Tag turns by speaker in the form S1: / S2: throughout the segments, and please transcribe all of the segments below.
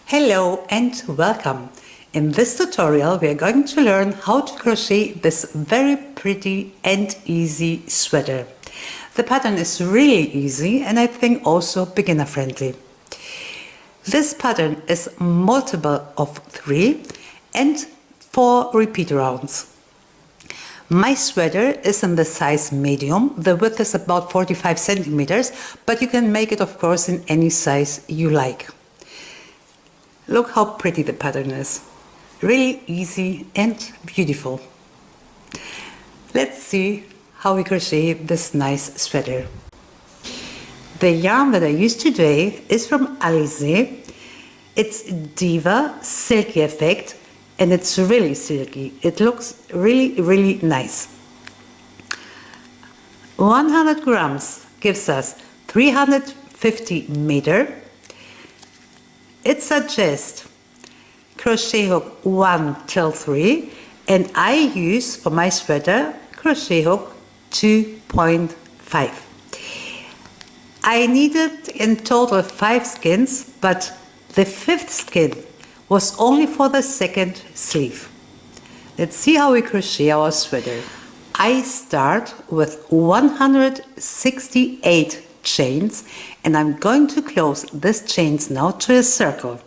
S1: Hello and welcome. In this tutorial we are going to learn how to crochet this very pretty and easy sweater. The pattern is really easy and I think also beginner friendly. This pattern is multiple of 3 and 4 repeat rounds. My sweater is in the size medium. The width is about 45 centimeters, but you can make it of course in any size you like. Look how pretty the pattern is. Really easy and beautiful. Let's see how we crochet this nice sweater. The yarn that I use today is from Alize. It's Diva Silky Effect and it's really silky. It looks really nice. 100 grams gives us 350 meter. It suggests crochet hook 1 till 3 and I use for my sweater crochet hook 2.5. I needed in total 5 skins, but the 5th skin was only for the 2nd sleeve. Let's see how we crochet our sweater. I start with 168 chains and I'm going to close these chains now to a circle.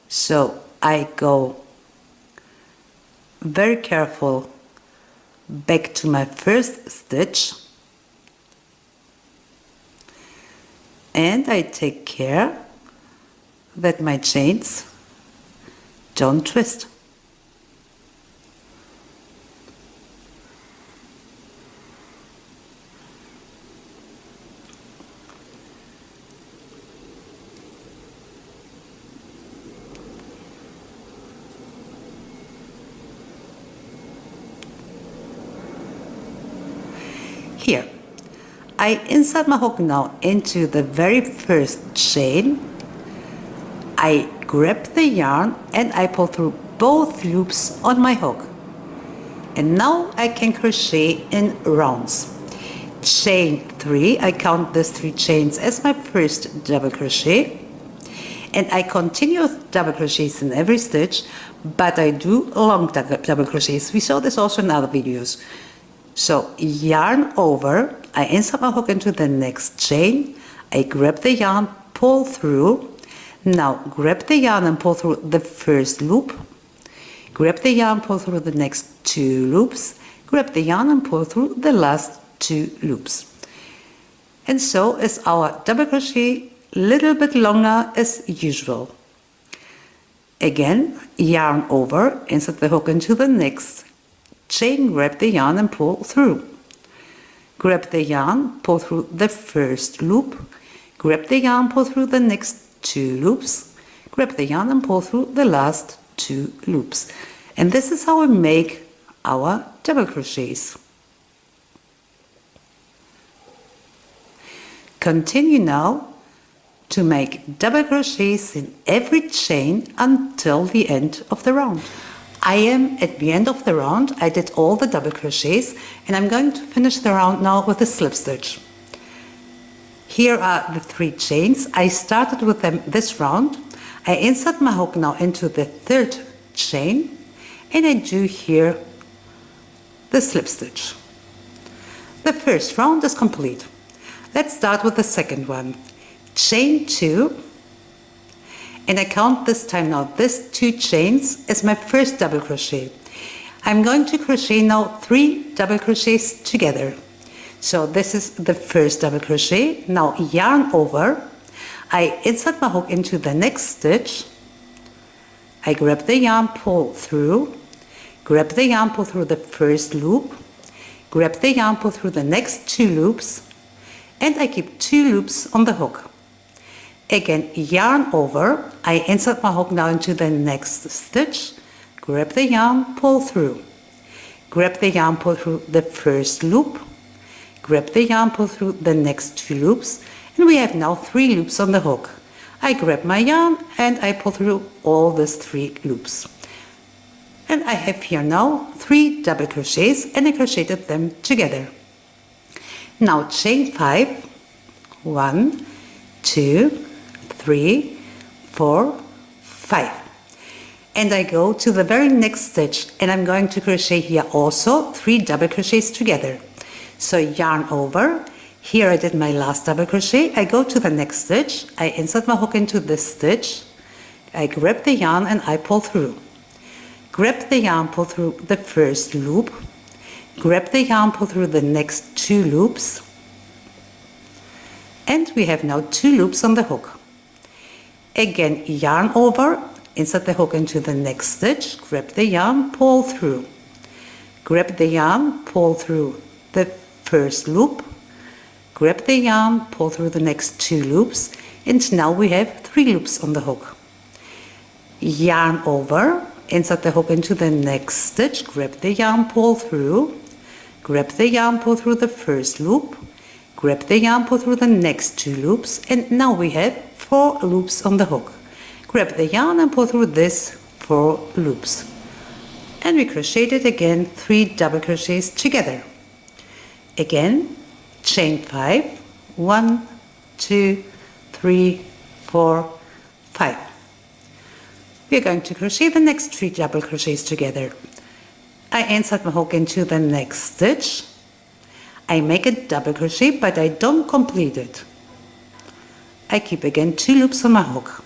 S1: So I go very careful back to my first stitch and I take care that my chains don't twist. Here, I insert my hook now into the very first chain. I grab the yarn and I pull through both loops on my hook. And now I can crochet in rounds. Chain 3, I count these 3 chains as my first double crochet. And I continue with double crochets in every stitch, but I do long double crochets. We saw this also in other videos. So yarn over, I insert my hook into the next chain, I grab the yarn, pull through. Now grab the yarn and pull through the first loop, grab the yarn, pull through the next 2 loops, grab the yarn and pull through the last 2 loops. And so is our double crochet a little bit longer as usual. Again, yarn over, insert the hook into the next chain, grab the yarn and pull through. Grab the yarn, pull through the first loop, grab the yarn, pull through the next 2 loops, grab the yarn and pull through the last 2 loops. And this is how we make our double crochets. Continue now to make double crochets in every chain until the end of the round. I am at the end of the round. I did all the double crochets and I'm going to finish the round now with a slip stitch. Here are the 3 chains. I started with them this round. I insert my hook now into the 3rd chain and I do here the slip stitch. The first round is complete. Let's start with the second one. Chain 2. And I count this time now these 2 chains as my first double crochet. I'm going to crochet now 3 double crochets together. So this is the first double crochet. Now yarn over, I insert my hook into the next stitch, I grab the yarn, pull through, grab the yarn, pull through the first loop, grab the yarn, pull through the next 2 loops, and I keep 2 loops on the hook. Again, yarn over, I insert my hook now into the next stitch, grab the yarn, pull through, grab the yarn, pull through the first loop, grab the yarn, pull through the next 2 loops, and we have now 3 loops on the hook. I grab my yarn and I pull through all these 3 loops. And I have here now 3 double crochets and I crocheted them together. Now chain 5, 1, 2, 3, 4, 5. And I go to the very next stitch, and I'm going to crochet here also 3 double crochets together. So yarn over. Here I did my last double crochet. I go to the next stitch, I insert my hook into this stitch, I grab the yarn and I pull through. Grab the yarn, pull through the first loop, grab the yarn, pull through the next 2 loops, and we have now 2 loops on the hook. Again, yarn over, insert the hook into the next stitch, grab the yarn, pull through. Grab the yarn, pull through the first loop, grab the yarn, pull through the next 2 loops, and now we have 3 loops on the hook. Yarn over, insert the hook into the next stitch, grab the yarn, pull through, grab the yarn, pull through the first loop, grab the yarn, pull through the next 2 loops, and now we have 4 loops on the hook. Grab the yarn and pull through this 4 loops. And we crocheted it again 3 double crochets together. Again, chain 5, 1, 2, 3, 4, 5. We are going to crochet the next 3 double crochets together. I insert my hook into the next stitch. I make a double crochet, but I don't complete it. I keep again 2 loops on my hook.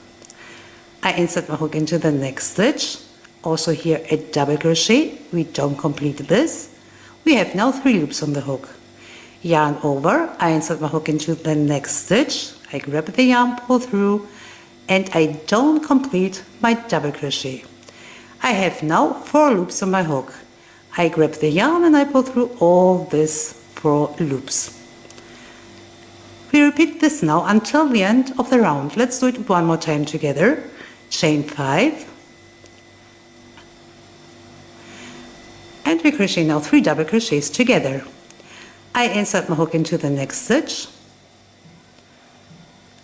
S1: I insert my hook into the next stitch. Also here a double crochet. We don't complete this. We have now 3 loops on the hook. Yarn over, I insert my hook into the next stitch, I grab the yarn, pull through, and I don't complete my double crochet. I have now 4 loops on my hook. I grab the yarn and I pull through all these 4 loops. We repeat this now until the end of the round. Let's do it one more time together. Chain 5, and we crochet now 3 double crochets together. I insert my hook into the next stitch.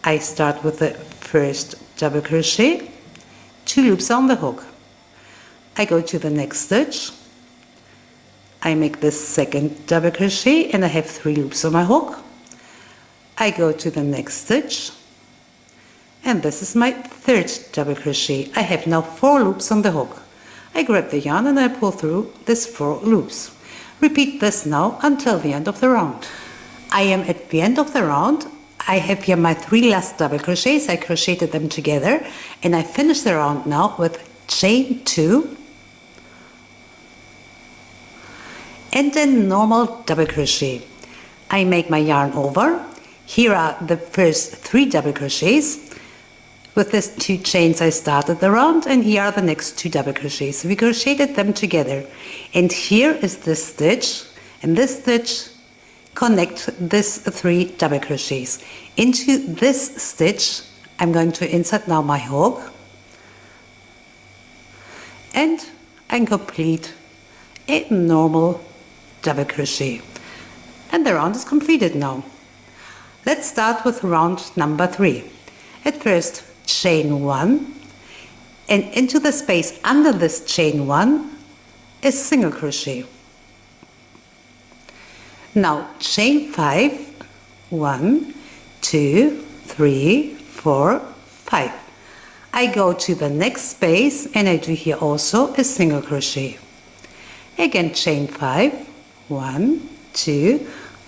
S1: I start with the first double crochet, 2 loops on the hook. I go to the next stitch. I make the second double crochet and I have 3 loops on my hook. I go to the next stitch, and this is my third double crochet. I have now 4 loops on the hook. I grab the yarn and I pull through these 4 loops. Repeat this now until the end of the round. I am at the end of the round. I have here my 3 last double crochets. I crocheted them together, and I finish the round now with chain 2 and then normal double crochet. I make my yarn over. Here are the first 3 double crochets. With these 2 chains I started the round, and here are the next 2 double crochets. We crocheted them together, and here is this stitch, and this stitch connect these 3 double crochets. Into this stitch I'm going to insert now my hook, and I complete a normal double crochet, and the round is completed now. Let's start with round number 3. At first, chain 1, and into the space under this chain 1 is single crochet. Now chain 5, 1, 2, 3, 4, 5. I go to the next space and I do here also a single crochet. Again chain 5, 1, 2,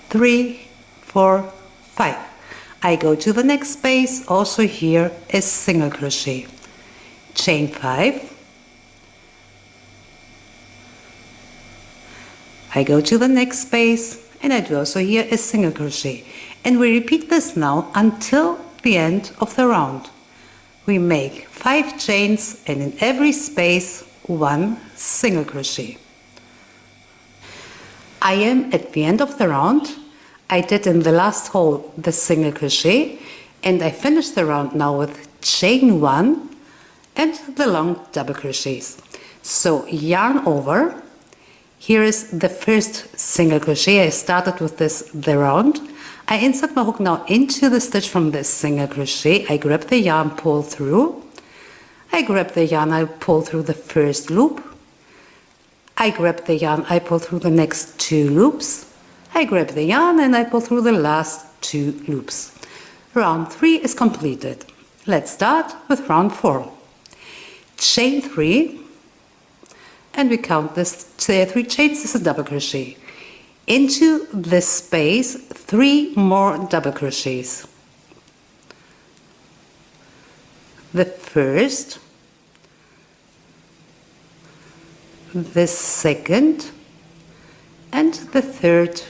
S1: 3, 4, 5. I go to the next space, also here a single crochet. Chain 5. I go to the next space and I do also here a single crochet. And we repeat this now until the end of the round. We make 5 chains and in every space 1 single crochet. I am at the end of the round. I did in the last hole the single crochet, and I finished the round now with chain 1 and the long double crochets. So yarn over. Here is the first single crochet. I started with this the round. I insert my hook now into the stitch from this single crochet. I grab the yarn, pull through. I grab the yarn, I pull through the first loop. I grab the yarn, I pull through the next 2 loops. I grab the yarn and I pull through the last 2 loops. Round 3 is completed. Let's start with round 4. Chain 3, and we count this 3 chains as a double crochet. Into this space 3 more double crochets. The first, the second, and the third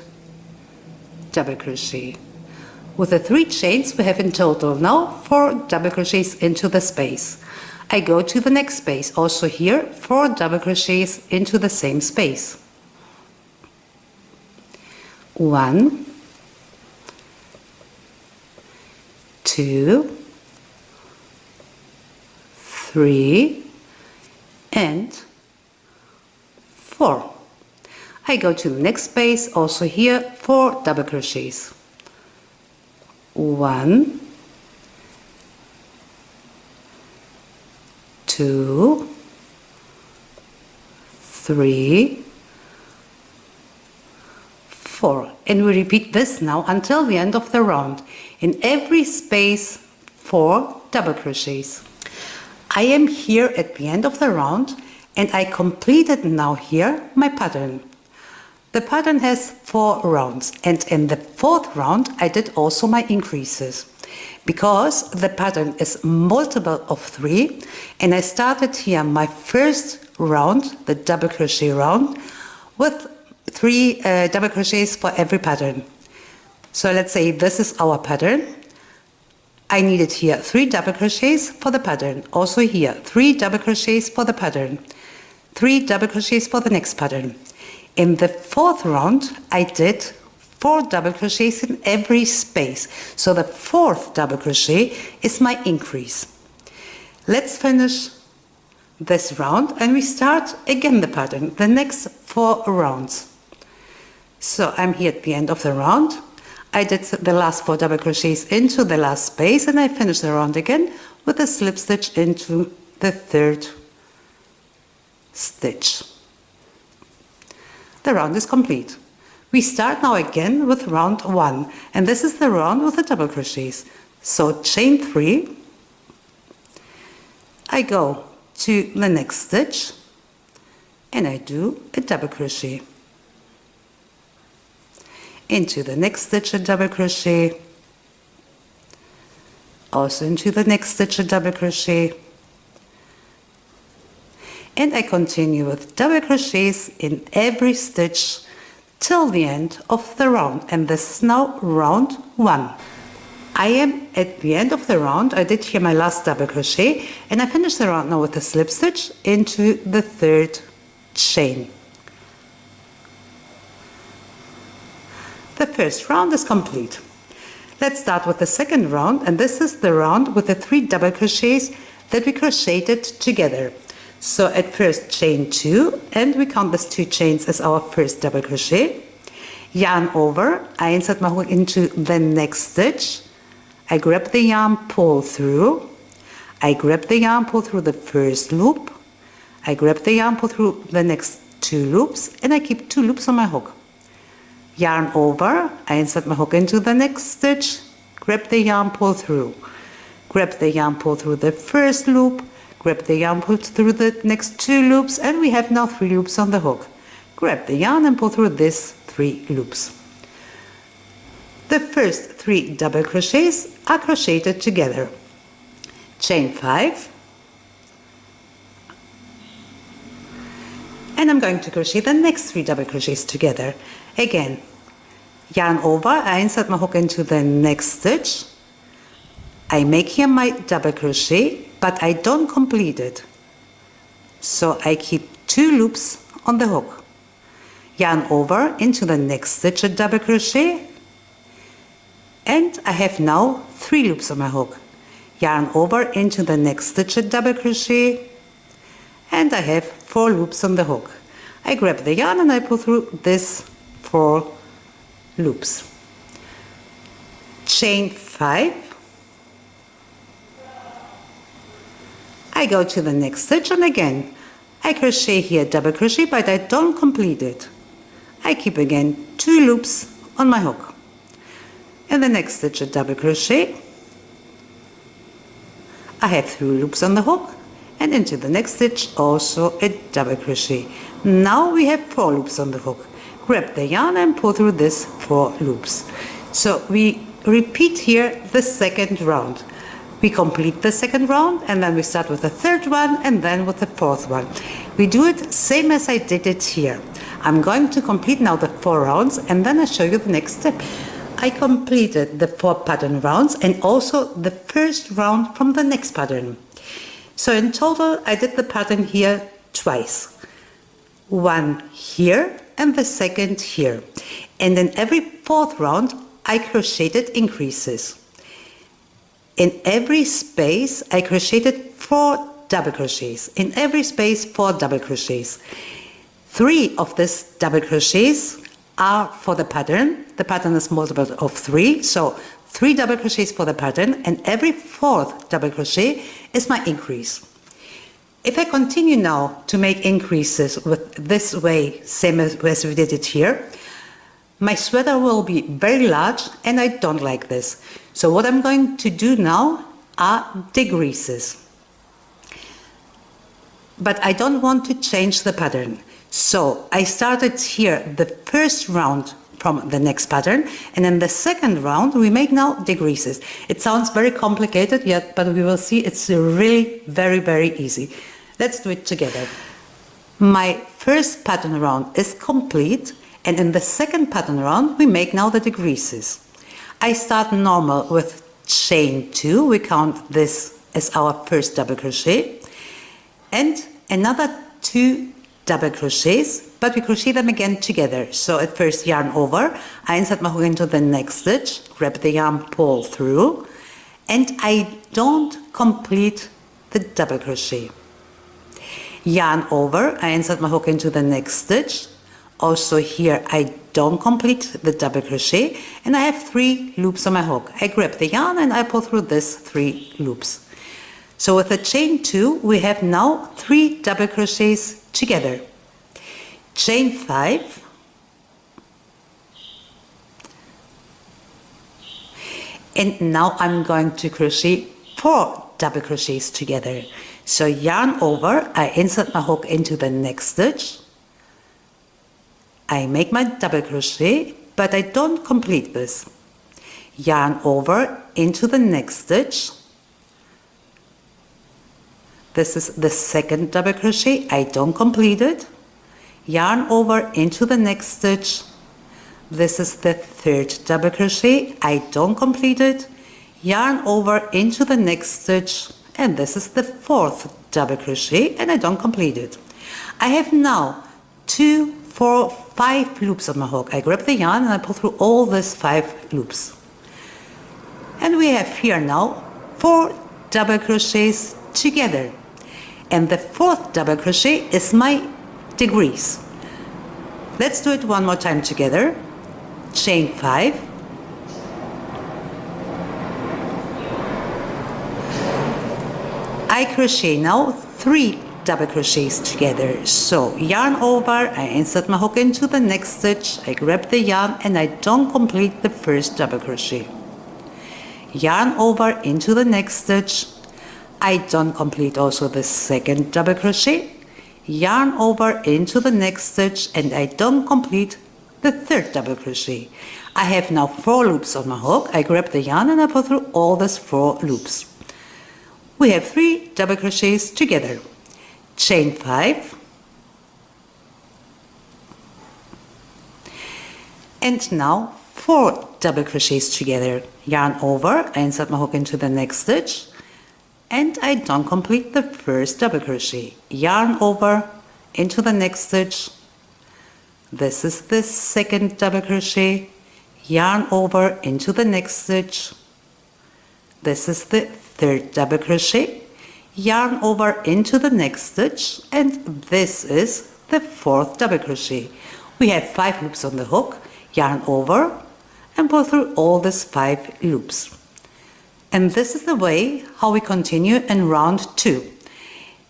S1: double crochet. With the 3 chains we have in total now 4 double crochets into the space. I go to the next space, also here 4 double crochets into the same space. 1, 2, 3, and 4. I go to the next space, also here 4 double crochets. 1, 2, 3, 4. And we repeat this now until the end of the round. In every space 4 double crochets. I am here at the end of the round and I completed now here my pattern. The pattern has 4 rounds, and in the 4th round I did also my increases. Because the pattern is multiple of 3, and I started here my first round, the double crochet round, with 3 double crochets for every pattern. So let's say this is our pattern. I needed here 3 double crochets for the pattern. Also here 3 double crochets for the pattern. 3 double crochets for the next pattern. In the 4th round I did 4 double crochets in every space. So the 4th double crochet is my increase. Let's finish this round and we start again the pattern, the next 4 rounds. So I'm here at the end of the round. I did the last 4 double crochets into the last space and I finished the round again with a slip stitch into the 3rd stitch. The round is complete. We start now again with round 1, and this is the round with the double crochets. So chain 3, I go to the next stitch and I do a double crochet. Into the next stitch a double crochet, also into the next stitch a double crochet, and I continue with double crochets in every stitch till the end of the round, and this is now round 1. I am at the end of the round. I did here my last double crochet and I finished the round now with a slip stitch into the 3rd chain. The first round is complete. Let's start with the second round, and this is the round with the 3 double crochets that we crocheted together. So at first chain 2, and we count these 2 chains as our first double crochet. Yarn over, I insert my hook into the next stitch. I grab the yarn, pull through. I grab the yarn, pull through the first loop. I grab the yarn, pull through the next 2 loops, and I keep 2 loops on my hook. Yarn over, I insert my hook into the next stitch, grab the yarn, pull through. Grab the yarn, pull through the first loop, grab the yarn, pull through the next 2 loops, and we have now 3 loops on the hook. Grab the yarn and pull through these 3 loops. The first 3 double crochets are crocheted together. Chain 5, and I'm going to crochet the next 3 double crochets together. Again, yarn over, I insert my hook into the next stitch. I make here my double crochet, but I don't complete it. So I keep 2 loops on the hook. Yarn over into the next stitch a double crochet, and I have now 3 loops on my hook. Yarn over into the next stitch a double crochet, and I have 4 loops on the hook. I grab the yarn and I pull through this 4 loops. Chain 5, I go to the next stitch, and again I crochet here double crochet, but I don't complete it. I keep again 2 loops on my hook. In the next stitch a double crochet, I have 3 loops on the hook, and into the next stitch also a double crochet. Now we have 4 loops on the hook. Grab the yarn and pull through this 4 loops. So we repeat here the second round. We complete the second round, and then we start with the third one, and then with the fourth one. We do it same as I did it here. I'm going to complete now the 4 rounds, and then I'll show you the next step. I completed the 4 pattern rounds and also the first round from the next pattern. So in total I did the pattern here twice. One here and the second here. And in every 4th round I crocheted increases. In every space I crocheted 4 double crochets. In every space 4 double crochets. 3 of these double crochets are for the pattern. The pattern is multiple of 3, so 3 double crochets for the pattern, and every 4th double crochet is my increase. If I continue now to make increases with this way, same as we did it here, my sweater will be very large, and I don't like this. So what I'm going to do now are decreases. But I don't want to change the pattern. So I started here the first round from the next pattern, and in the second round we make now decreases. It sounds very complicated, yet, but we will see it's really very easy. Let's do it together. My first pattern round is complete, and in the second pattern round we make now the decreases. I start normal with chain 2, we count this as our first double crochet, and another 2 double crochets, but we crochet them again together. So at first yarn over, I insert my hook into the next stitch, grab the yarn, pull through, and I don't complete the double crochet. Yarn over, I insert my hook into the next stitch. Also here I don't complete the double crochet, and I have 3 loops on my hook. I grab the yarn and I pull through this 3 loops. So with the chain 2 we have now 3 double crochets together. Chain 5, and now I'm going to crochet 4 double crochets together. So yarn over, I insert my hook into the next stitch, I make my double crochet, but I don't complete this. Yarn over into the next stitch. This is the second double crochet, I don't complete it. Yarn over into the next stitch. This is the third double crochet, I don't complete it. Yarn over into the next stitch, and this is the 4th double crochet, and I don't complete it. I have now 2, 4, 5 loops on my hook. I grab the yarn and I pull through all these 5 loops. And we have here now 4 double crochets together. And the 4th double crochet is my decrease. Let's do it one more time together. Chain 5. I crochet now 3 double crochets together. So yarn over, I insert my hook into the next stitch, I grab the yarn and I don't complete the first double crochet. Yarn over into the next stitch, I don't complete also the second double crochet. Yarn over into the next stitch, and I don't complete the third double crochet. I have now 4 loops on my hook. I grab the yarn and I pull through all these 4 loops. We have 3 double crochets together. Chain 5. And now 4 double crochets together. Yarn over, I insert my hook into the next stitch, and I don't complete the first double crochet. Yarn over into the next stitch. This is the second double crochet. Yarn over into the next stitch. This is the third double crochet. Yarn over into the next stitch, and this is the 4th double crochet. We have 5 loops on the hook. Yarn over and pull through all these 5 loops. And this is the way how we continue in round 2.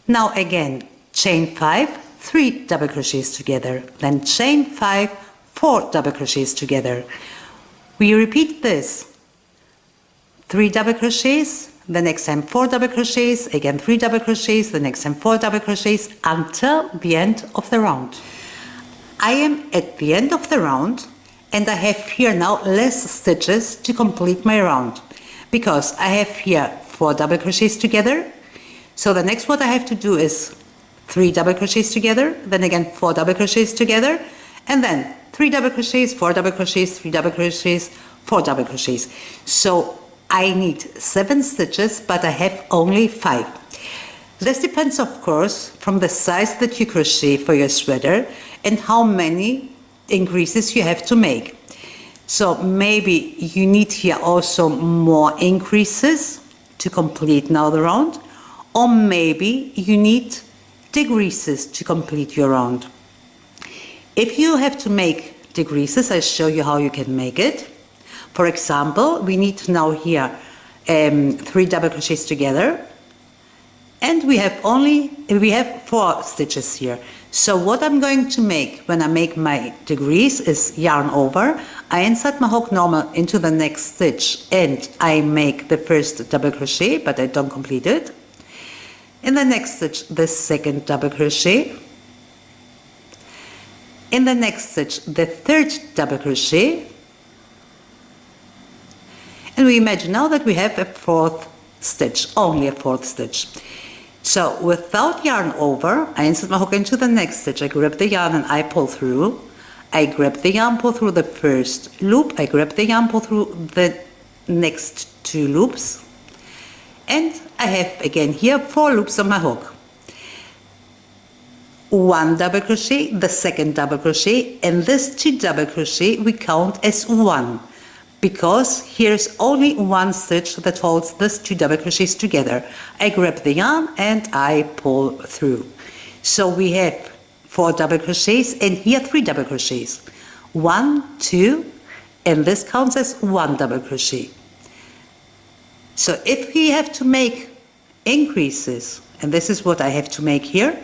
S1: Now again, chain 5, 3 double crochets together, then chain 5, 4 double crochets together. We repeat this. 3 double crochets, the next time 4 double crochets, again 3 double crochets, the next time 4 double crochets until the end of the round. I am at the end of the round and I have here now less stitches to complete my round because I have here 4 double crochets together. So the next what I have to do is 3 double crochets together, then again 4 double crochets together, and then 3 double crochets, 4 double crochets, 3 double crochets, 4 double crochets. So I need 7 stitches, but I have only 5. This depends, of course, from the size that you crochet for your sweater and how many increases you have to make. So maybe you need here also more increases to complete now the round, or maybe you need decreases to complete your round. If you have to make decreases, I'll show you how you can make it. For example, we need now here 3 double crochets together, and we have 4 stitches here. So what I'm going to make when I make my decrease is yarn over. I insert my hook normal into the next stitch and I make the first double crochet, but I don't complete it. In the next stitch, the second double crochet. In the next stitch, the third double crochet. And we imagine now that we have a 4th stitch, only a 4th stitch. So without yarn over, I insert my hook into the next stitch. I grab the yarn and I pull through. I grab the yarn, pull through the first loop. I grab the yarn, pull through the next 2 loops. And I have again here 4 loops on my hook. 1 double crochet, the second double crochet, and this 2 double crochet we count as 1 because here's only 1 stitch that holds these 2 double crochets together. I grab the yarn and I pull through. So we have 4 double crochets and here 3 double crochets. 1, 2, and this counts as 1 double crochet. So if we have to make increases, and this is what I have to make here,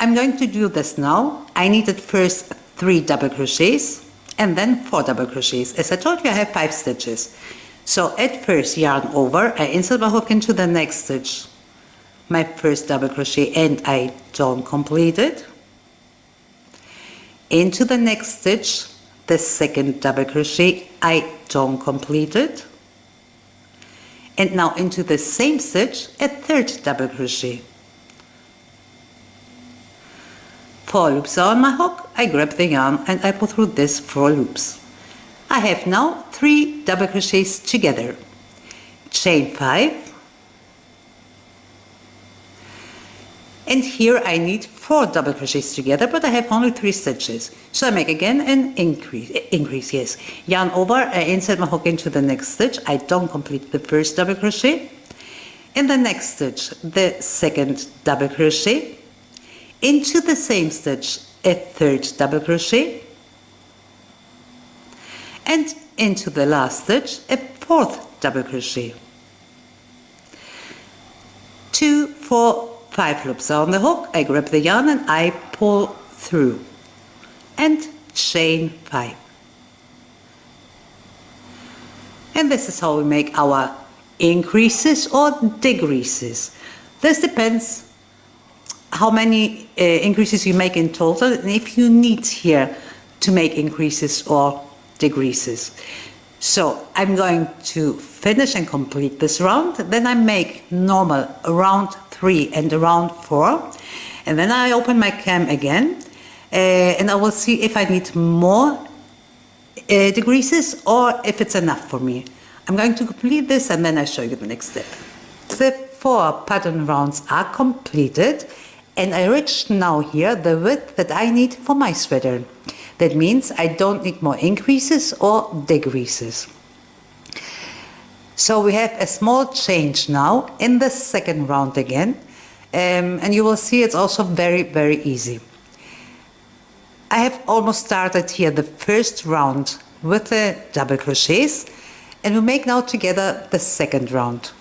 S1: I'm going to do this now. I needed first 3 double crochets and then 4 double crochets. As I told you, I have 5 stitches. So at first yarn over, I insert my hook into the next stitch, my first double crochet, and I don't complete it. Into the next stitch, the second double crochet, I don't complete it. And now into the same stitch, a third double crochet. 4 loops are on my hook, I grab the yarn and I pull through this 4 loops. I have now 3 double crochets together. Chain 5. And here I need 4 double crochets together, but I have only 3 stitches. So I make again an increase, yes. Yarn over, I insert my hook into the next stitch. I don't complete the first double crochet. In the next stitch, the second double crochet. Into the same stitch, a third double crochet. And into the last stitch, a 4th double crochet. 2, 4, 5 loops are on the hook, I grab the yarn and I pull through and chain 5. And this is how we make our increases or decreases. This depends how many increases you make in total and if you need here to make increases or decreases. So I'm going to finish and complete this round, then I make normal round 3 and round 4, and then I open my cam again and I will see if I need more decreases or if it's enough for me. I'm going to complete this and then I show you the next step. The 4 pattern rounds are completed and I reached now here the width that I need for my sweater. That means I don't need more increases or decreases. So we have a small change now in the second round again, and you will see it's also very, very easy. I have almost started here the first round with the double crochets, and we make now together the second round.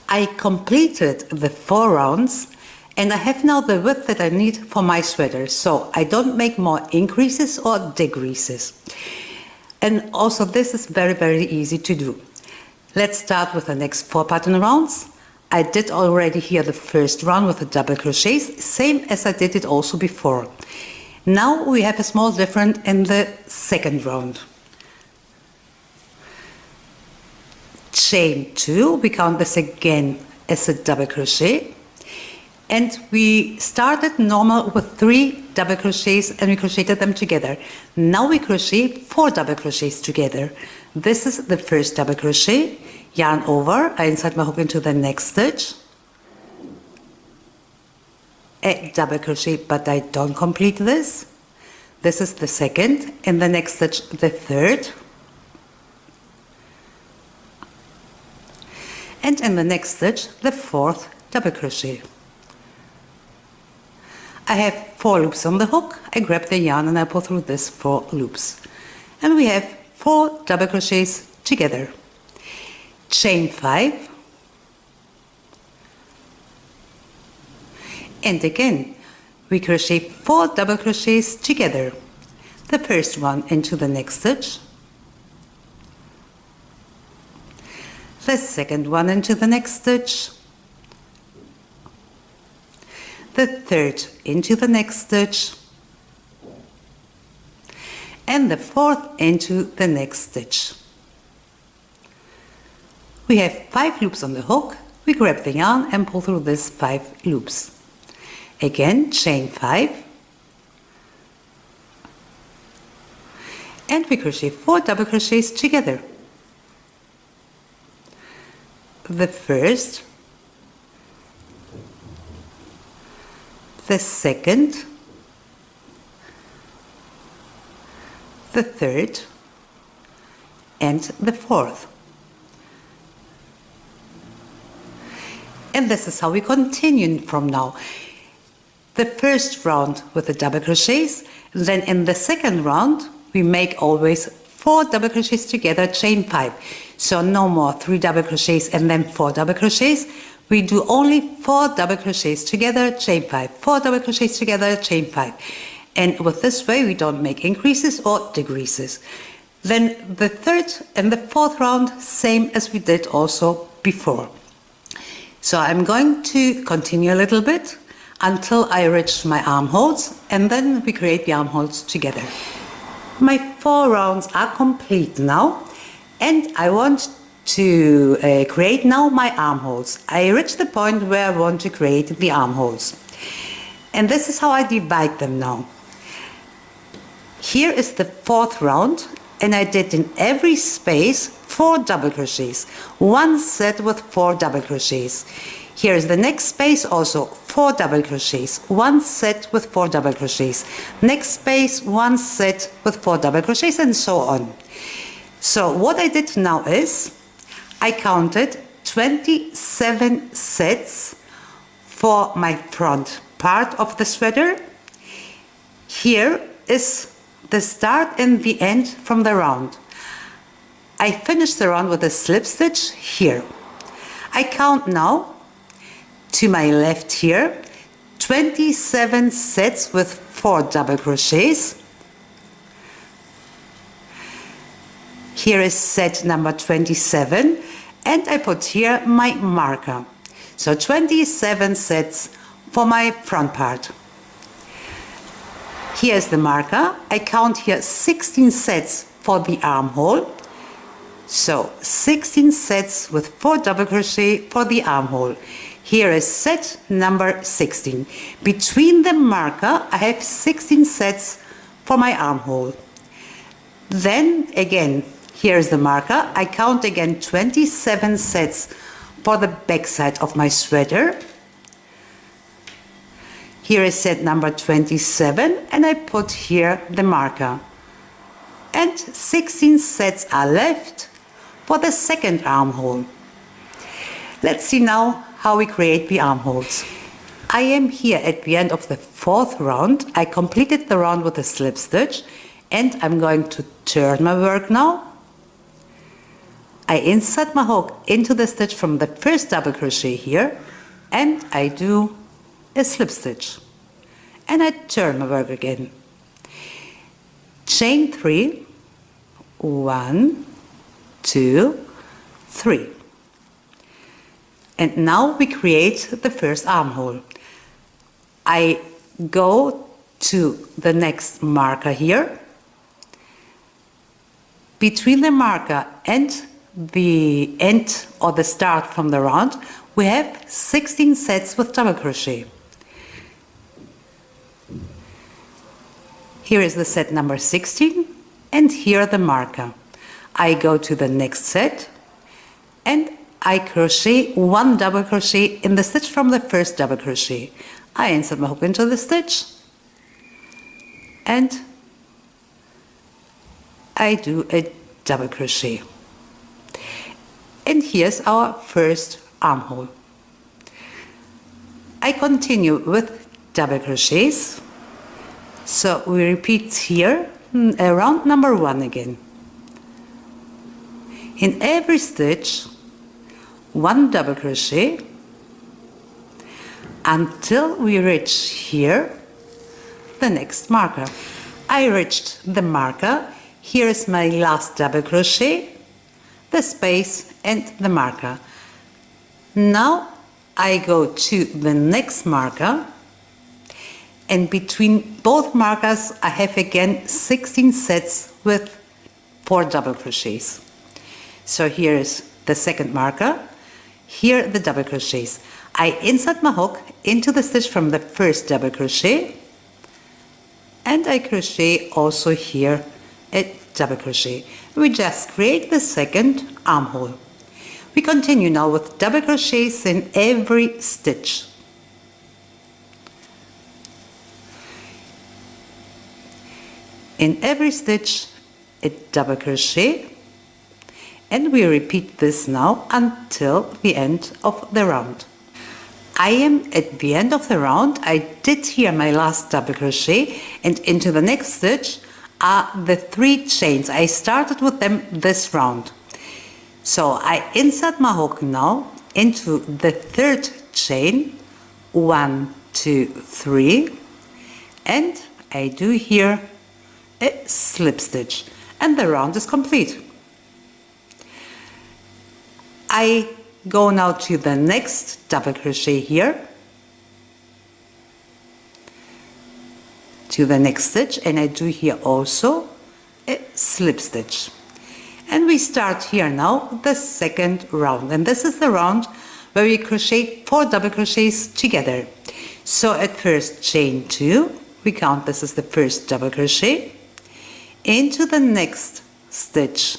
S1: I completed the 4 rounds and I have now the width that I need for my sweater, so I don't make more increases or decreases. And also this is very, very easy to do. Let's start with the next 4 pattern rounds. I did already here the first round with the double crochets, same as I did it also before. Now we have a small difference in the second round. Chain 2, we count this again as a double crochet. And we started normal with 3 double crochets and we crocheted them together. Now we crochet 4 double crochets together. This is the first double crochet, yarn over, I insert my hook into the next stitch, a double crochet, but I don't complete this. This is the second, in the next stitch the third, and in the next stitch the fourth double crochet. I have 4 loops on the hook. I grab the yarn and I pull through this 4 loops. And we have 4 double crochets together. Chain 5. And again, we crochet 4 double crochets together. The first one into the next stitch. The second one into the next stitch. The third into the next stitch, and the fourth into the next stitch. We have 5 loops on the hook. We grab the yarn and pull through these 5 loops. Again, chain 5, and we crochet 4 double crochets together. The first, the second, the third, and the fourth. And this is how we continue from now. The first round with the double crochets, then in the second round we make always 4 double crochets together, chain 5. So no more 3 double crochets and then 4 double crochets. We do only 4 double crochets together, chain 5, 4 double crochets together, chain 5. And with this way we don't make increases or decreases. Then the third and the fourth round, same as we did also before. So I'm going to continue a little bit until I reach my armholes, and then we create the armholes together. My 4 rounds are complete now, and I want to create now my armholes. I reached the point where I want to create the armholes. And this is how I divide them now. Here is the 4th round, and I did in every space 4 double crochets. 1 set with 4 double crochets. Here is the next space, also 4 double crochets. 1 set with 4 double crochets. Next space, 1 set with 4 double crochets, and so on. So what I did now is, I counted 27 sets for my front part of the sweater. Here is the start and the end from the round. I finished the round with a slip stitch here. I count now to my left here 27 sets with 4 double crochets. Here is set number 27, and I put here my marker. So 27 sets for my front part. Here's the marker. I count here 16 sets for the armhole. So 16 sets with 4 double crochet for the armhole. Here is set number 16. Between the marker I have 16 sets for my armhole. Then again, here's the marker. I count again 27 sets for the back side of my sweater. Here is set number 27, and I put here the marker. And 16 sets are left for the second armhole. Let's see now how we create the armholes. I am here at the end of the 4th round. I completed the round with a slip stitch, and I'm going to turn my work now. I insert my hook into the stitch from the first double crochet here, and I do a slip stitch, and I turn my work again. Chain 3, 1, 2, 3. And now we create the first armhole. I go to the next marker here. Between the marker and the end or the start from the round, we have 16 sets with double crochet. Here is the set number 16, and here the marker. I go to the next set and I crochet 1 double crochet in the stitch from the first double crochet. I insert my hook into the stitch and I do a double crochet. And here's our first armhole. I continue with double crochets. So we repeat here round number 1 again. In every stitch, 1 double crochet until we reach here the next marker. I reached the marker. Here is my last double crochet, the space and the marker. Now I go to the next marker, and between both markers I have again 16 sets with 4 double crochets. So here is the second marker. Here the double crochets. I insert my hook into the stitch from the first double crochet and I crochet also here a double crochet. We just create the second armhole. We continue now with double crochets in every stitch. In every stitch a double crochet, and we repeat this now until the end of the round. I am at the end of the round. I did here my last double crochet, and into the next stitch are the 3 chains. I started with them this round. So I insert my hook now into the 3rd chain, 1, 2, 3, and I do here a slip stitch, and the round is complete. I go now to the next double crochet here, to the next stitch, and I do here also a slip stitch. And we start here now the second round, and this is the round where we crochet 4 double crochets together. So at first chain 2, we count this as the first double crochet, into the next stitch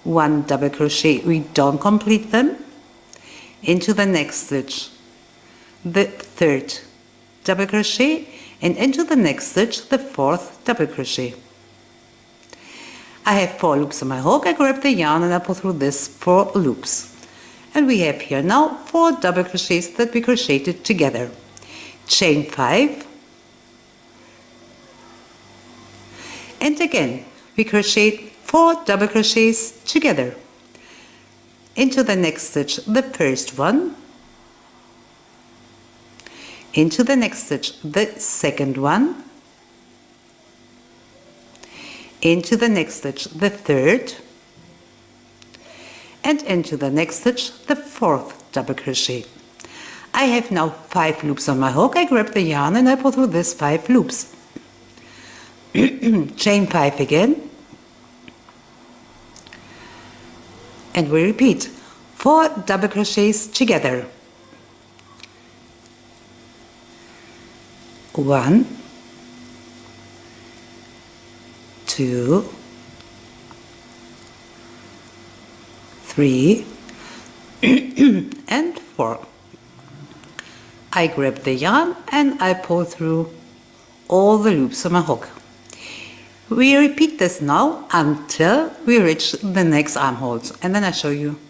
S1: 1 double crochet, we don't complete them, into the next stitch the 3rd double crochet, and into the next stitch the 4th double crochet. I have 4 loops on my hook. I grab the yarn and I pull through this 4 loops, and we have here now 4 double crochets that we crocheted together. Chain 5, and again we crochet 4 double crochets together. Into the next stitch the first one, into the next stitch the second one, into the next stitch the third, and into the next stitch the 4th double crochet. I have now 5 loops on my hook. I grab the yarn and I pull through this 5 loops. Chain 5 again, and we repeat 4 double crochets together. 1, 2, 3, and 4. I grab the yarn and I pull through all the loops on my hook. We repeat this now until we reach the next armholes, and then I show you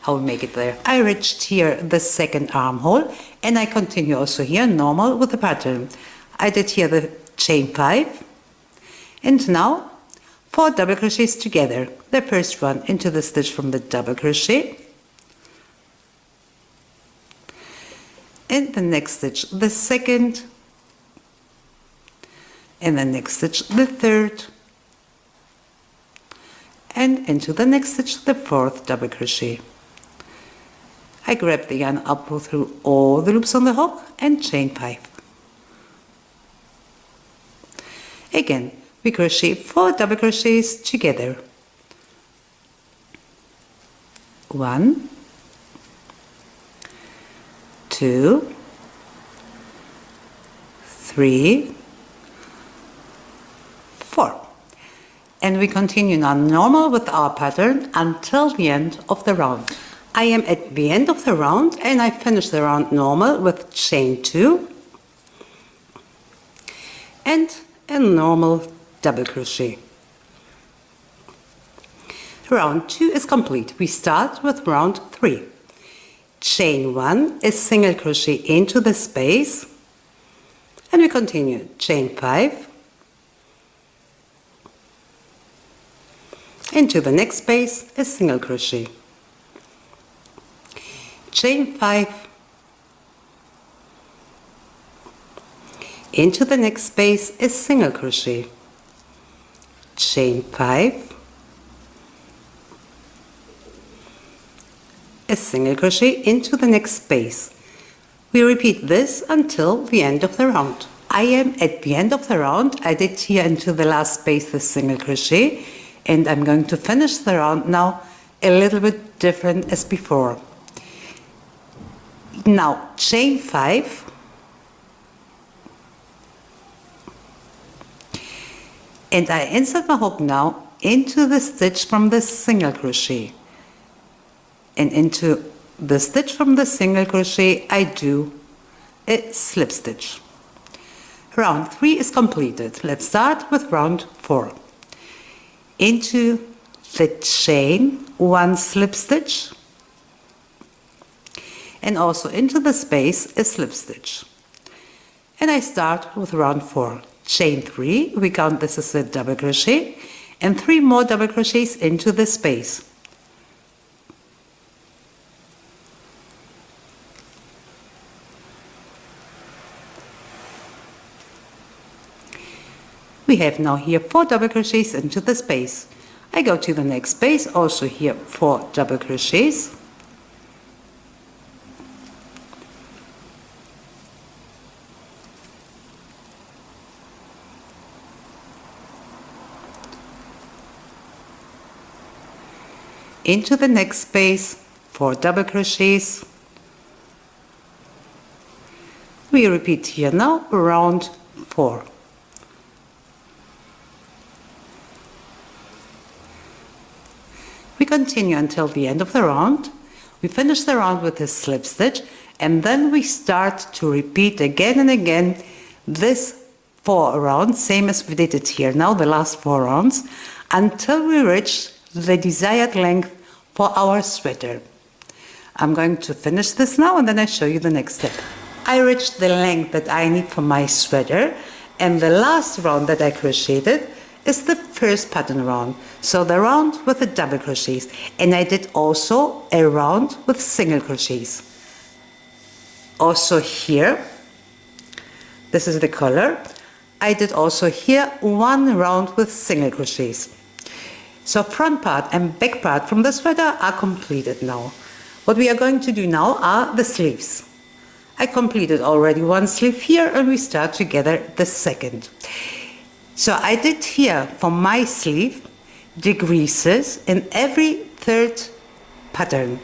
S1: how we make it there. I reached here the second armhole, and I continue also here normal with the pattern. I did here the chain 5, and now 4 double crochets together. The first one into the stitch from the double crochet, in the next stitch the second, in the next stitch the third, and into the next stitch the 4th double crochet. I grab the yarn up through all the loops on the hook and chain 5. Again, we crochet 4 double crochets together. 1, 2, 3, 4. And we continue now normal with our pattern until the end of the round. I am at the end of the round and I finish the round normal with chain 2 and a normal double crochet. Round 2 is complete. We start with round 3. Chain 1 is single crochet into the space and we continue. Chain 5 into the next space, a single crochet. Chain 5 into the next space, a single crochet. Chain 5, a single crochet into the next space. We repeat this until the end of the round. I am at the end of the round. I did here into the last space the single crochet, and I'm going to finish the round now a little bit different as before. Now chain 5 and I insert my hook now into the stitch from the single crochet, and into the stitch from the single crochet I do a slip stitch. Round 3 is completed. Let's start with round 4. Into the chain 1 slip stitch and also into the space a slip stitch. And I start with round 4. Chain 3, we count this as a double crochet, and 3 more double crochets into the space. We have now here 4 double crochets into the space. I go to the next space, also here 4 double crochets. Into the next space, 4 double crochets. We repeat here now round 4. We continue until the end of the round. We finish the round with a slip stitch, and then we start to repeat again and again this 4 rounds, same as we did it here now, the last 4 rounds, until we reach the desired length for our sweater. I'm going to finish this now and then I show you the next step. I reached the length that I need for my sweater, and the last round that I crocheted is the first pattern round. So the round with the double crochets, and I did also a round with single crochets. Also here, this is the color, I did also here 1 round with single crochets. So front part and back part from the sweater are completed now. What we are going to do now are the sleeves. I completed already 1 sleeve here and we start together the second. So I did here for my sleeve decreases in every 3rd pattern.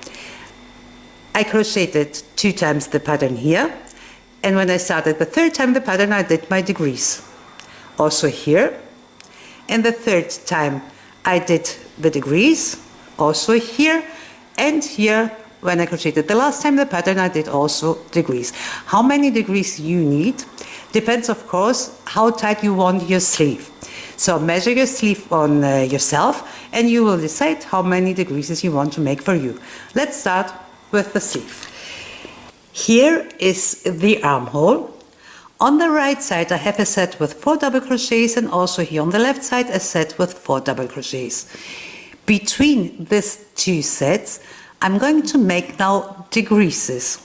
S1: I crocheted 2 times the pattern here, and when I started the 3rd time the pattern I did my decrease. Also here, and the 3rd time I did the decrease, also here, and here when I crocheted the last time the pattern I did also decrease. How many decrease you need depends of course how tight you want your sleeve. So measure your sleeve on yourself and you will decide how many decreases you want to make for you. Let's start with the sleeve. Here is the armhole. On the right side I have a set with 4 double crochets, and also here on the left side a set with 4 double crochets. Between these 2 sets I'm going to make now decreases.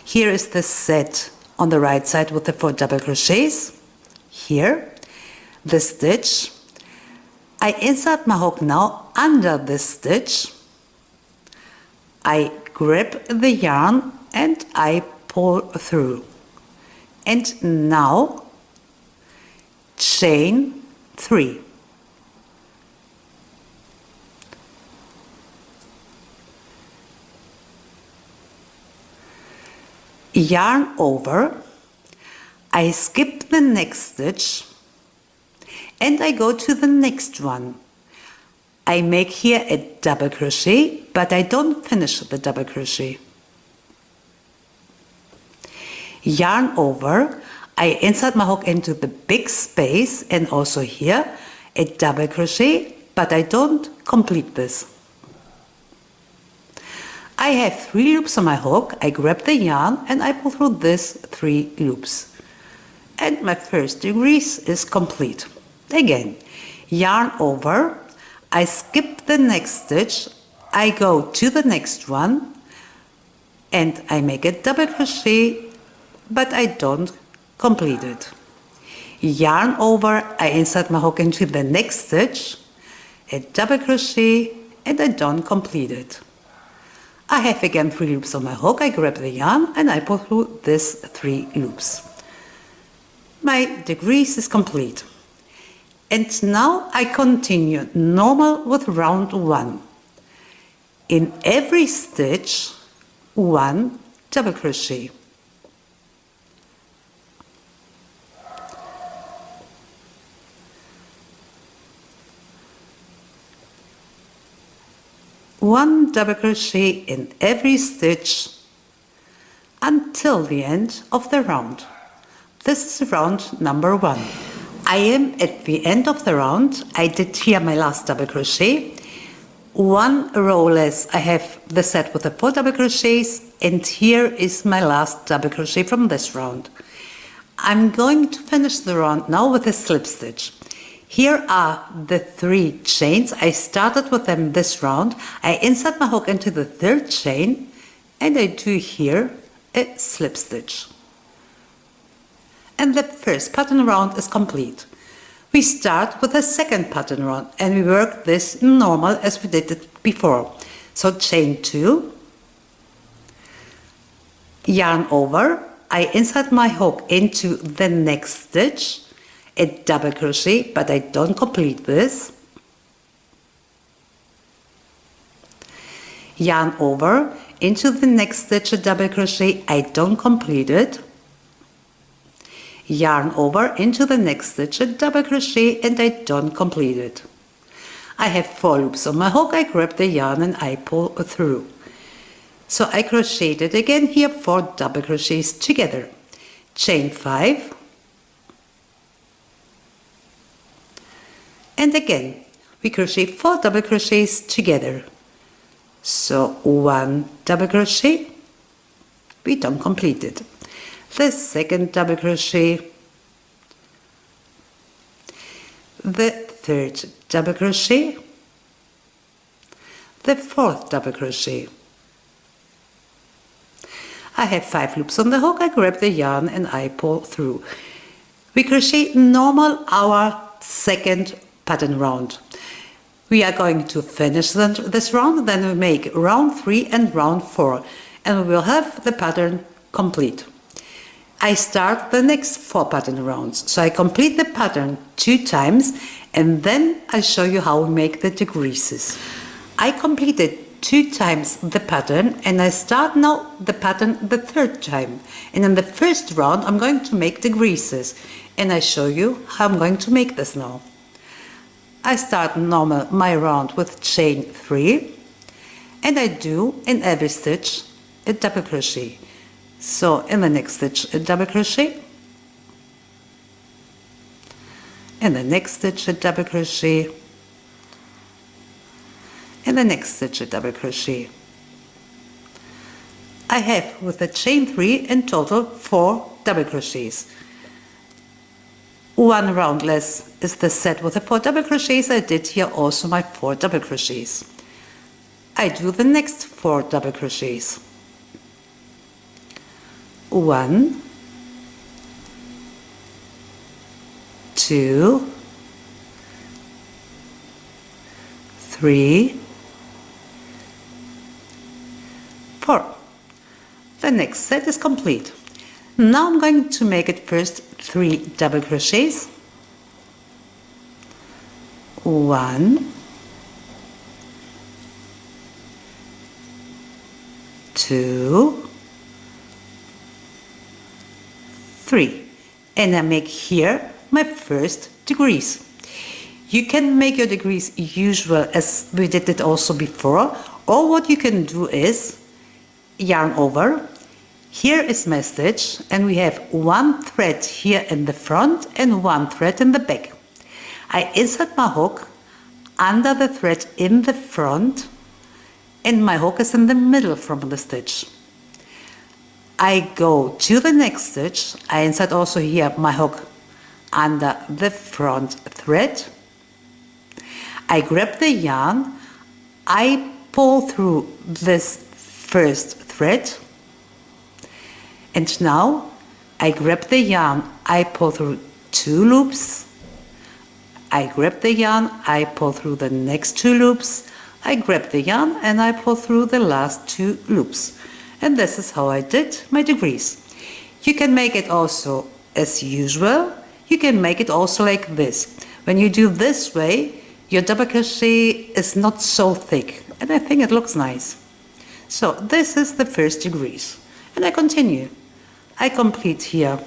S1: Here is the set on the right side with the 4 double crochets. Here, the stitch, I insert my hook now under this stitch. I grab the yarn and I pull through. And now chain 3. Yarn over. I skip the next stitch and I go to the next one. I make here a double crochet, but I don't finish the double crochet. Yarn over, I insert my hook into the big space and also here a double crochet, but I don't complete this. I have 3 loops on my hook, I grab the yarn and I pull through this 3 loops. And my first decrease is complete. Again, yarn over, I skip the next stitch, I go to the next one and I make a double crochet, but I don't complete it. Yarn over, I insert my hook into the next stitch, a double crochet and I don't complete it. I have again 3 loops on my hook, I grab the yarn and I pull through these 3 loops. My decrease is complete. And now I continue normal with round 1. In every stitch, 1 double crochet. One double crochet in every stitch until the end of the round. This is round number 1. I am at the end of the round. I did here my last double crochet. 1 row less. I have the set with the 4 double crochets and here is my last double crochet from this round. I'm going to finish the round now with a slip stitch. Here are the 3 chains. I started with them this round. I insert my hook into the 3rd chain and I do here a slip stitch. And the first pattern round is complete. We start with the second pattern round and we work this normal as we did it before. So chain 2, yarn over, I insert my hook into the next stitch, a double crochet, but I don't complete this. Yarn over, into the next stitch, a double crochet, I don't complete it. Yarn over, into the next stitch, a double crochet and I don't complete it. I have 4 loops on my hook, I grab the yarn and I pull through. So I crocheted again here 4 double crochets together. Chain 5 and again we crochet 4 double crochets together. So 1 double crochet, we don't complete it. The second double crochet, the 3rd double crochet, the 4th double crochet. I have 5 loops on the hook, I grab the yarn and I pull through. We crochet normal our second pattern round. We are going to finish this round, then we make round 3 and round 4 and we will have the pattern complete. I start the next 4 pattern rounds. So I complete the pattern 2 times and then I show you how we make the decreases. I completed 2 times the pattern and I start now the pattern the 3rd time. And in the first round I'm going to make decreases and I show you how I'm going to make this now. I start normal my round with chain 3 and I do in every stitch a double crochet. So in the next stitch a double crochet, in the next stitch a double crochet, in the next stitch a double crochet. I have with the chain 3 in total 4 double crochets. 1 round less is the set with the 4 double crochets. I did here also my 4 double crochets. I do the next 4 double crochets. 1, 2, 3, 4. The next set is complete. Now I'm going to make it first 3 double crochets. 1, 2, 3, and I make here my first degrees. You can make your degrees usual as we did it also before, or what you can do is yarn over. Here is my stitch, and we have one thread here in the front and one thread in the back. I insert my hook under the thread in the front, and my hook is in the middle from the stitch. I go to the next stitch. I insert also here my hook under the front thread. I grab the yarn, I pull through this first thread, and now I grab the yarn, I pull through 2 loops, I grab the yarn, I pull through the next 2 loops, I grab the yarn and I pull through the last 2 loops. And this is how I did my degrees. You can make it also as usual. You can make it also like this. When you do this way, your double crochet is not so thick, and I think it looks nice. So this is the first degrees, and I continue. I complete here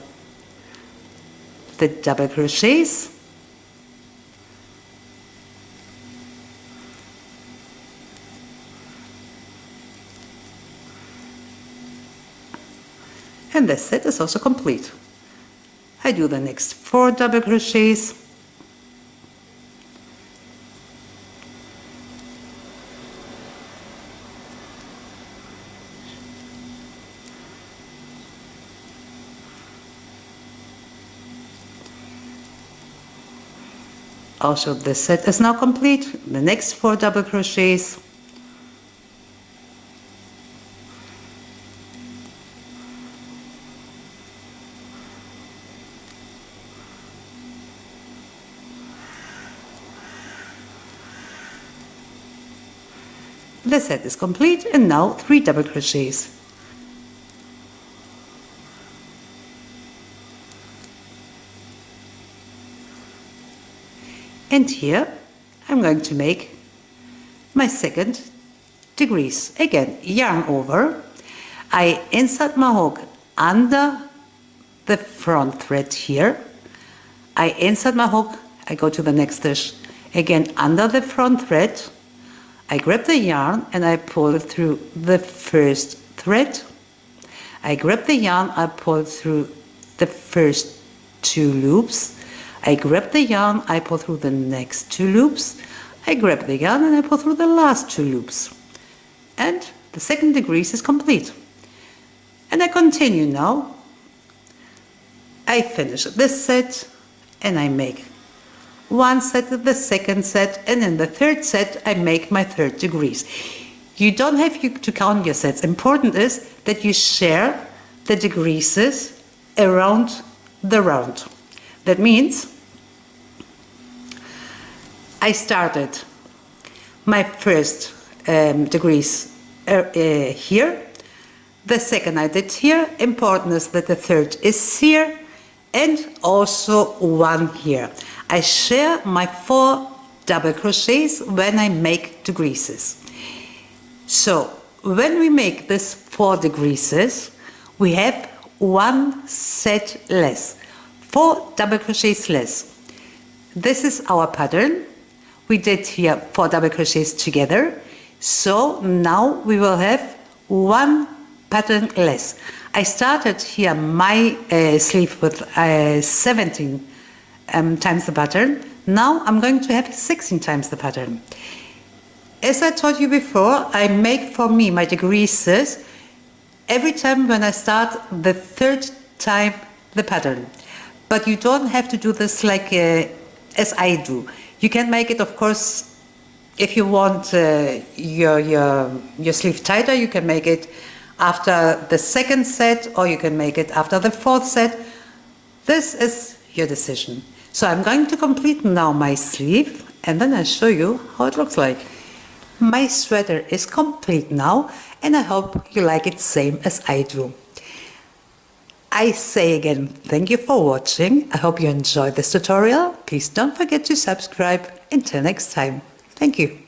S1: the double crochets, and the set is also complete. I do the next 4 double crochets, also the set is now complete. The next 4 double crochets, the set is complete, and now 3 double crochets. And here I'm going to make my second degrees. Again, yarn over. I insert my hook under the front thread here. I insert my hook, I go to the next stitch. Again, under the front thread, I grab the yarn and I pull it through the first thread. I grab the yarn, I pull through the first 2 loops. I grab the yarn, I pull through the next 2 loops. I grab the yarn and I pull through the last 2 loops. And the second degrees is complete. And I continue now. I finish this set and I make one set, the second set, and in the third set I make my 3rd degrees. You don't have to count your sets. Important is that you share the degrees around the round. That means I started my first degrees here, the second I did here. Important is that the third is here, and also 1 here. I share my 4 double crochets when I make degrees. So when we make this 4 degrees, we have 1 set less, 4 double crochets less. This is our pattern. We did here 4 double crochets together. So now we will have 1 pattern less. I started here my sleeve with 17 times the pattern. Now I'm going to have 16 times the pattern. As I told you before, I make for me my degrees every time when I start the 3rd time the pattern. But you don't have to do this like as I do. You can make it, of course, if you want your sleeve tighter, you can make it after the 2nd set, or you can make it after the 4th set. This is your decision. So I'm going to complete now my sleeve, and then I'll show you how it looks like. My sweater is complete now, and I hope you like it same as I do. I say again, thank you for watching. I hope you enjoyed this tutorial. Please don't forget to subscribe. Until next time. Thank you.